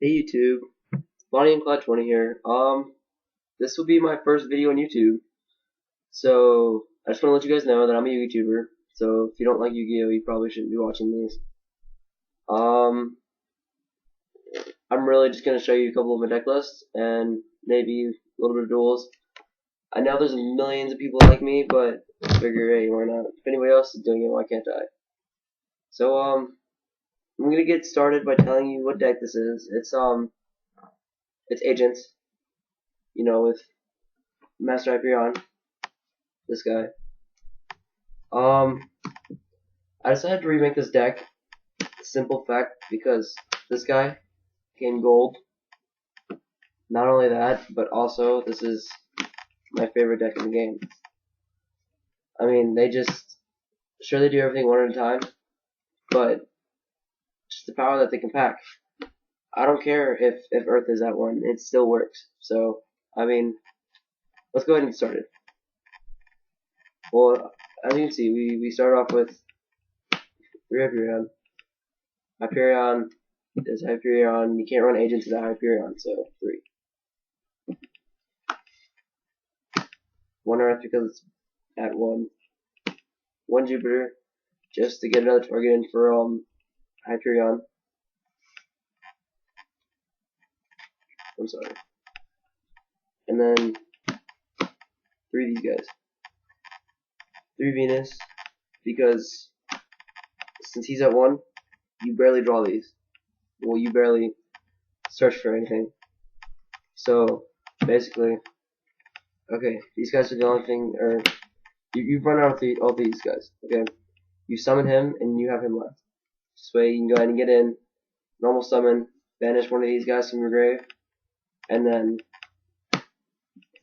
Hey YouTube, Bonnie and Clyde 20 here. This will be my first video on YouTube, so I just want to let you guys know that I'm a YouTuber. So if you don't like Yu-Gi-Oh, you probably shouldn't be watching these. Um, I'm really just gonna show you a couple of my deck lists and maybe a little bit of duels. I know there's millions of people like me, but I figure, hey, why not? If anybody else is doing it, why can't I? So I'm gonna get started by telling you what deck this is. It's Agents, with Master Hyperion. This guy. Um, I decided to remake this deck. Simple fact, because this guy came gold. Not only that, but also this is my favorite deck in the game. I mean, they do everything one at a time, but just the power that they can pack. I don't care if Earth is at one, it still works. So, I mean, let's go ahead and get started. Well, as you can see, we start off with 3 Hyperion. Hyperion is Hyperion. You can't run agents without Hyperion, so 3. 1 Earth because it's at 1. 1 Jupiter just to get another target in for Hyperion. I'm sorry. And then 3 of these guys. 3 Venus because since he's at 1, you barely draw these. Well, you barely search for anything. So basically, okay, these guys are the only thing, or you've run out of all these guys. Okay, you summon him and you have him left. This way you can go ahead and get in, normal summon, banish one of these guys from your grave, and then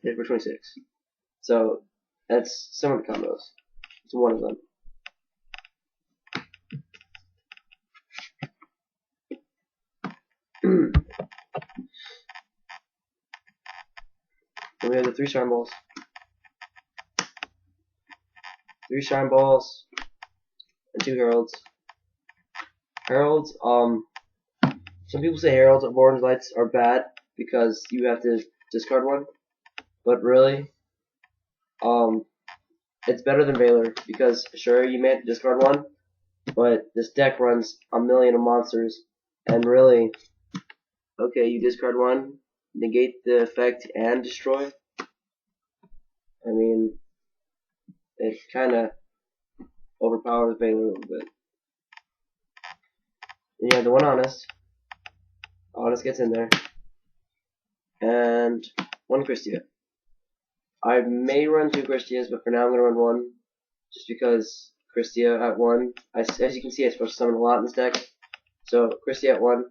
hit for 26. So that's some of the combos. It's one of them. Then we have the 3 Shine Balls. 3 Shine Balls and 2 Heralds. Heralds, some people say Heralds of Orange Lights are bad because you have to discard one, but really, it's better than Valor because sure you may have to discard one, but this deck runs a million of monsters, and really, okay, you discard one, negate the effect and destroy. I mean, it kind of overpowers Valor a little bit. Then you have the 1 Honest. Honest gets in there, and 1 Christia. I may run 2 Christias, but for now I'm going to run 1, just because Christia at 1, as you can see, I'm supposed to summon a lot in this deck, so Christia at 1,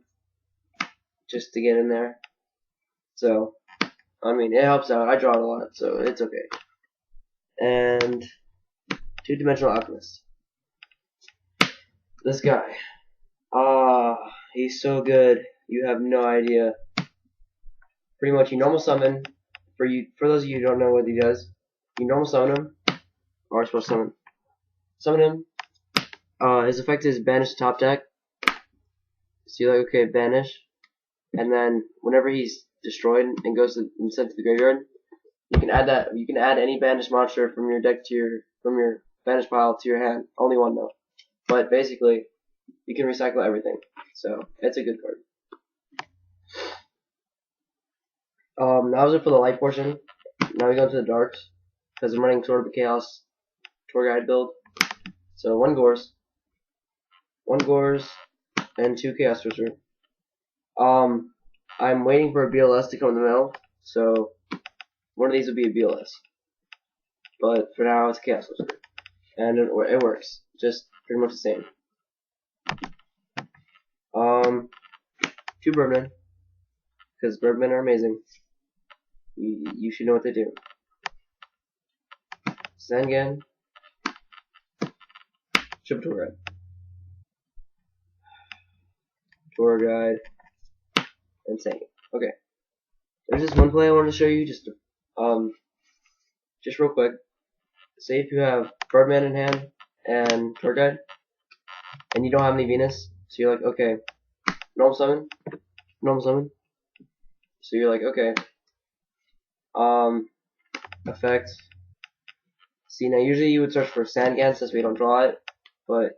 just to get in there. So, I mean, it helps out. I draw it a lot, so it's okay. And 2-Dimensional Alchemist. This guy. He's so good. You have no idea. Pretty much, you normal summon. For those of you who don't know what he does, you normal summon him, or are supposed to summon him. His effect is banish the top deck. So you're like, okay, banish, and then whenever he's destroyed and goes and sent to the graveyard, you can add that. You can add any banished monster from your deck to your banished pile to your hand. Only 1 though, but basically you can recycle everything. So it's a good card. That was it for the light portion. Now we go into the darks because I'm running sort of the Chaos Tour Guide build. So 1 Gorse, 1 Gorse, and 2 Chaos Twister. I'm waiting for a BLS to come in the mail, so one of these will be a BLS. But for now, it's Chaos Twister, and it works, just pretty much the same. 2 Birdmen, because Birdmen are amazing. You should know what they do. Zengen, Triple Tour Guide, and Sengen. Okay. There's just one play I wanted to show you, just real quick. Say if you have Birdman in hand and Tour Guide, and you don't have any Venus, so you're like, okay, normal summon, normal summon. So you're like, okay, effect. See, now usually you would search for Sandgan since we don't draw it, but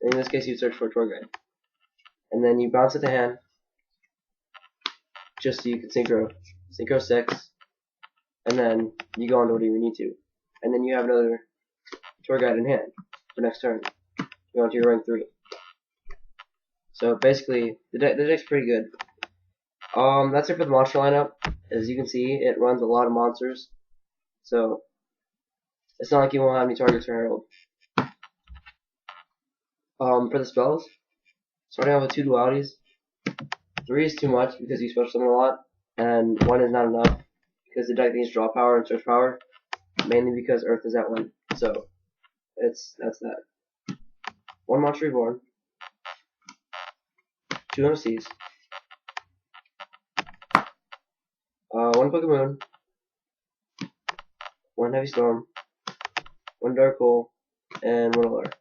in this case you search for a tour guide. And then you bounce it to hand, just so you can synchro 6, and then you go on to whatever you need to. And then you have another tour guide in hand for next turn. You go on to your rank 3. So basically, the deck's pretty good. That's it for the monster lineup. As you can see, it runs a lot of monsters. So, it's not like you won't have any targets for Herald. For the spells, starting off with 2 dualities. 3 is too much because you special summon a lot, and 1 is not enough because the deck needs draw power and search power, mainly because Earth is at 1. So, that's that. 1 Monster Reborn, 2 MCs, 1 Pokemon, 1 Heavy Storm, 1 Dark Hole, and 1 Allure.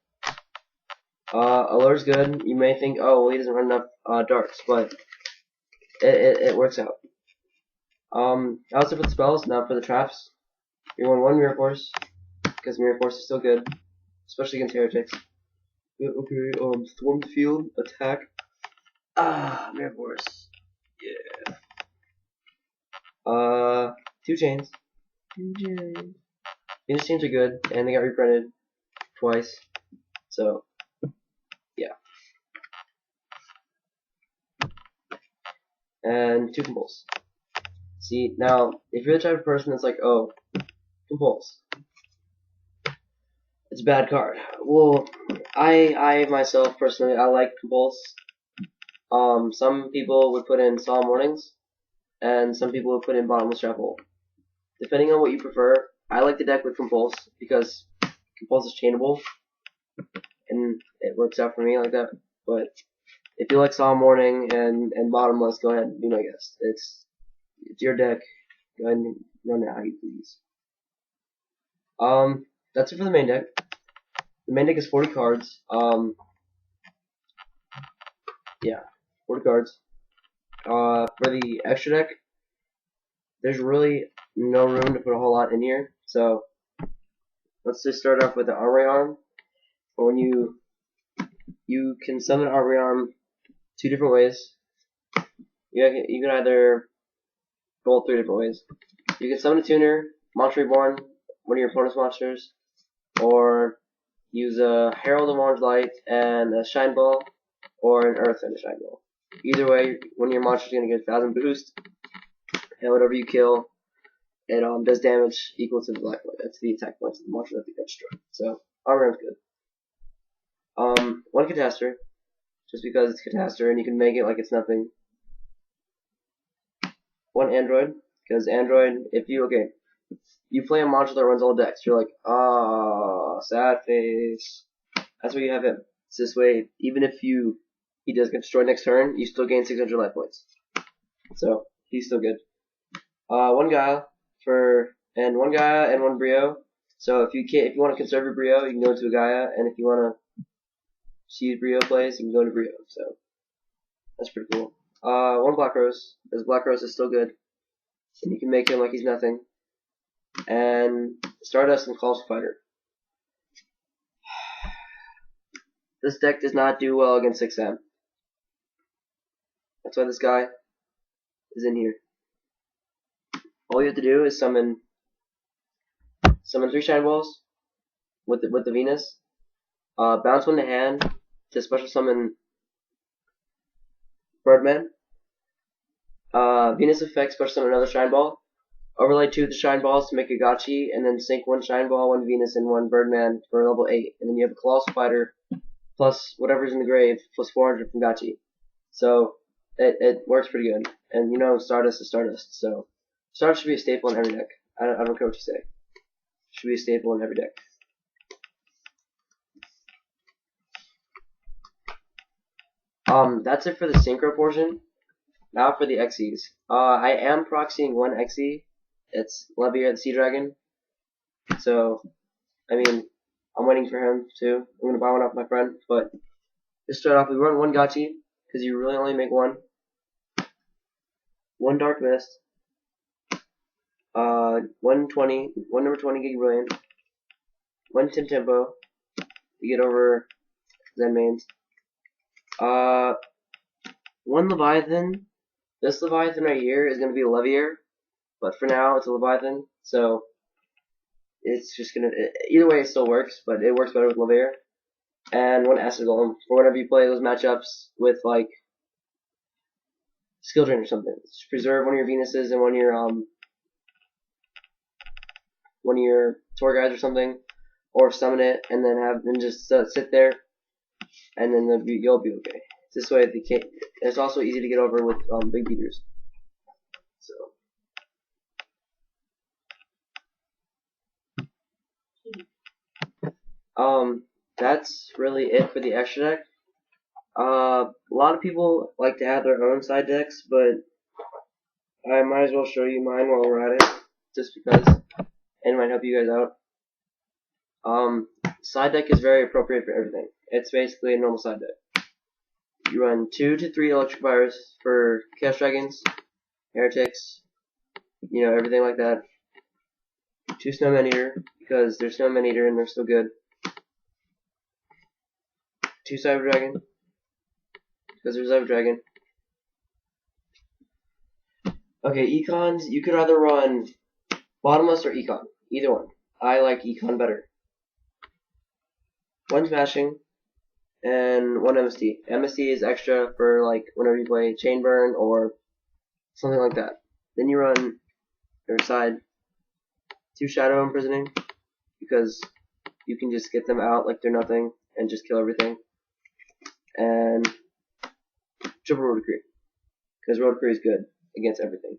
Allure's good. You may think, oh, well, he doesn't run enough darks, but it works out. Also for the spells, now for the traps. You want 1 Mirror Force, because Mirror Force is still good, especially against heretics. Okay, Swarm Field, attack. Mirror Force. Yeah. 2 chains. 2 chains. These chains are good, and they got reprinted twice. So, yeah. And 2 Compulse. See, now, if you're the type of person that's like, oh, Compulse, it's a bad card. Well, I myself, personally, I like Compulse. Some people would put in Solemn Warnings, and some people would put in Bottomless Trap Hole. Depending on what you prefer, I like the deck with Compulse, because Compulse is chainable, and it works out for me like that. But if you like Solemn Warning and Bottomless, go ahead and be my guest. It's your deck. Go ahead and run it how you please. That's it for the main deck. The main deck is 40 cards. Yeah, 40 cards. For the extra deck, there's really no room to put a whole lot in here. So let's just start off with the Armory Arm. When you can summon Armory Arm 2 different ways. You can either go 3 different ways. You can summon a tuner, Monster Reborn, one of your opponent's monsters, or use a Herald of Orange Light and a Shine Ball, or an Earth and a Shine Ball. Either way, one of your monsters is going to get 1000 boost, and whatever you kill, it does damage equal to the black point. That's the attack points of the monster that they got struck. So, Armor Arm's good. 1 Catastor, just because it's Catastor, and you can make it like it's nothing. 1 Android, because Android, if you play a monster that runs all decks, you're like, sad face. That's why you have him. It's this way, even if he does get destroyed next turn, you still gain 600 life points. So, he's still good. 1 Gaia and 1 Brio. So if you want to conserve your Brio, you can go to a Gaia, and if you want to see Brio plays, you can go to Brio. So, that's pretty cool. 1 Black Rose, because Black Rose is still good, and you can make him like he's nothing. And Stardust and Colossal Fighter. This deck does not do well against 6M. That's why this guy is in here. All you have to do is summon 3 Shine Balls with the Venus. Bounce 1 to hand to special summon Birdman. Venus effect special summon another Shine Ball. Overlay 2 of the Shine Balls to make a Gachi, and then sink 1 Shine Ball, 1 Venus, and 1 Birdman for level 8. And then you have a Colossal Fighter plus whatever's in the grave plus 400 from Gachi. So it works pretty good. And you know Stardust is Stardust, so Stardust should be a staple in every deck. I don't care what you say. Should be a staple in every deck. That's it for the synchro portion. Now for the XEs. I am proxying 1 XE. It's Levier the Sea Dragon. So, I mean, I'm waiting for him too. I'm gonna buy one off my friend. But to start off, we run 1 Gachi because you really only make 1. 1 Dark Mist, 1 number 20 Gig Brilliant, 1 Tim Tempo to get over Zen mains, 1 Leviathan. This Leviathan right here is going to be a Levier, but for now it's a Leviathan, so it's just gonna, either way it still works, but it works better with Levier. And 1 Acid Golem for whenever you play those matchups with like Skill Drain or something. Just preserve 1 of your Venuses and 1 of your Tour Guides or something, or summon it and then have them just sit there, and then you'll be okay. This way, it's also easy to get over with big beaters. So, that's really it for the extra deck. A lot of people like to have their own side decks, but I might as well show you mine while we're at it, just because, and it might help you guys out. Side deck is very appropriate for everything. It's basically a normal side deck. You run 2 to 3 Electric Fires for Chaos Dragons, Heretics, everything like that. 2 Snowman Eater, because they're Snowman Eater and they're still good. 2 Cyber Dragon, because there's Cyber Dragon. Okay, Econs, you could either run Bottomless or Econ, either one. I like Econ better. 1 Smashing, and 1 MST. MST is extra for like whenever you play Chain Burn or something like that. Then you run your side 2 Shadow Imprisoning, because you can just get them out like they're nothing and just kill everything. And triple Road Decree, because Road Decree is good against everything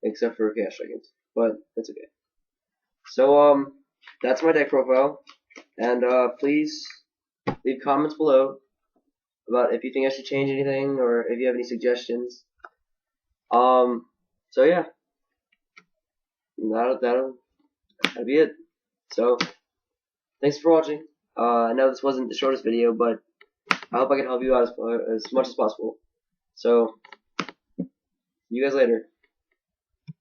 except for Chaos Dragons, but that's okay. So that's my deck profile, and please leave comments below about if you think I should change anything or if you have any suggestions. So yeah, that'll be it. So thanks for watching. I know this wasn't the shortest video, but I hope I can help you out as much as possible. So, see you guys later.